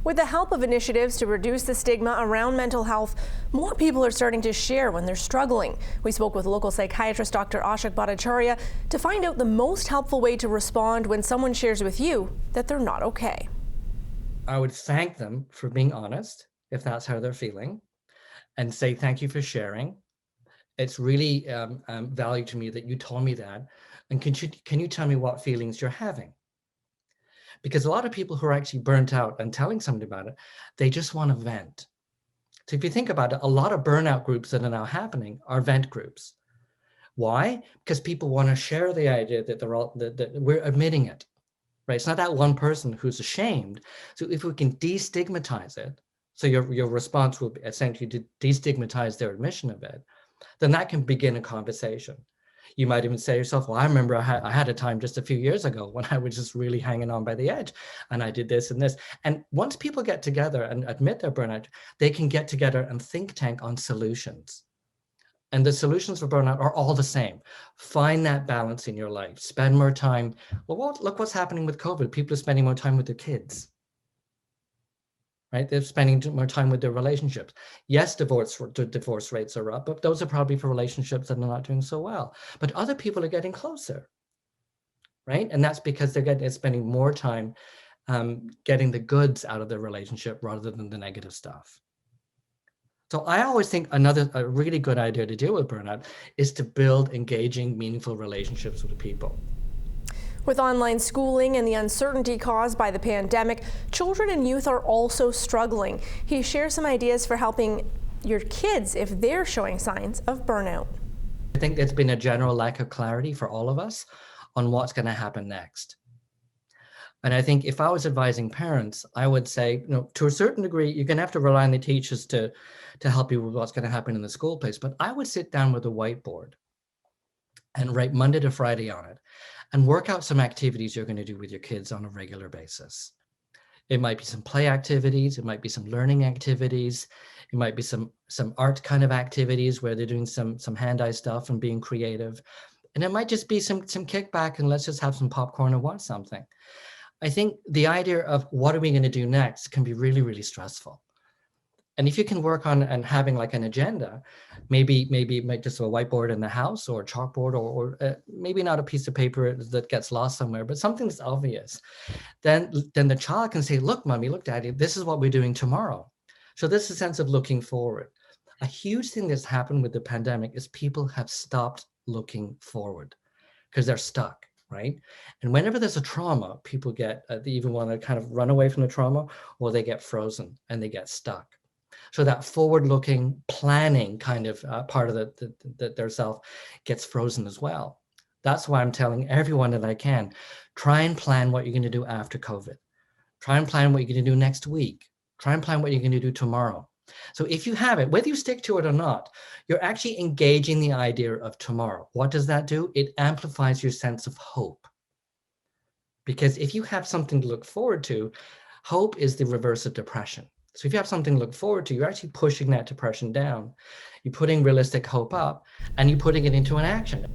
With the help of initiatives to reduce the stigma around mental health, more people are starting to share when they're struggling. We spoke with local psychiatrist Dr. Ashok Bhattacharya to find out the most helpful way to respond when someone shares with you that they're not okay. I would thank them for being honest, if that's how they're feeling, and say, thank you for sharing. It's really value to me that you told me that. And can you tell me what feelings you're having? Because a lot of people who are actually burnt out and telling somebody about it, they just want to vent. So if you think about it, a lot of burnout groups that are now happening are vent groups. Why? Because people want to share the idea that that we're admitting it, right? It's not that one person who's ashamed. So if we can destigmatize it, so your response will be essentially to destigmatize their admission of it, then that can begin a conversation. You might even say to yourself, well, I remember I had a time just a few years ago when I was just really hanging on by the edge and I did this and this. And once people get together and admit their burnout, they can get together and think tank on solutions. And the solutions for burnout are all the same. Find that balance in your life. Spend more time. Well, look what's happening with COVID. People are spending more time with their kids. Right? They're spending more time with their relationships. Yes, divorce rates are up, but those are probably for relationships that are not doing so well. But other people are getting closer, right? And that's because they're spending more time getting the goods out of their relationship rather than the negative stuff. So I always think a really good idea to deal with burnout is to build engaging, meaningful relationships with people. With online schooling and the uncertainty caused by the pandemic, children and youth are also struggling. He shares some ideas for helping your kids if they're showing signs of burnout. I think there's been a general lack of clarity for all of us on what's going to happen next. And I think if I was advising parents, I would say, to a certain degree, you're going to have to rely on the teachers to help you with what's going to happen in the school place. But I would sit down with a whiteboard and write Monday to Friday on it and work out some activities you're going to do with your kids on a regular basis. It might be some play activities. It might be some learning activities. It might be some art kind of activities where they're doing some hand-eye stuff and being creative. And it might just be some kickback and let's just have some popcorn and watch something. I think the idea of what are we going to do next can be really, really stressful. And if you can work on and having like an agenda, maybe make just a whiteboard in the house or a chalkboard or maybe not a piece of paper that gets lost somewhere, but something that's obvious, then the child can say, look, mommy, look, daddy, this is what we're doing tomorrow. So this is a sense of looking forward. A huge thing that's happened with the pandemic is people have stopped looking forward because they're stuck. Right? And whenever there's a trauma, people they even want to kind of run away from the trauma, or they get frozen and they get stuck. So that forward-looking planning kind of part of their self gets frozen as well. That's why I'm telling everyone that I can, try and plan what you're going to do after COVID. Try and plan what you're going to do next week. Try and plan what you're going to do tomorrow. So if you have it, whether you stick to it or not, you're actually engaging the idea of tomorrow. What does that do? It amplifies your sense of hope. Because if you have something to look forward to, hope is the reverse of depression. So if you have something to look forward to, you're actually pushing that depression down. You're putting realistic hope up and you're putting it into an action.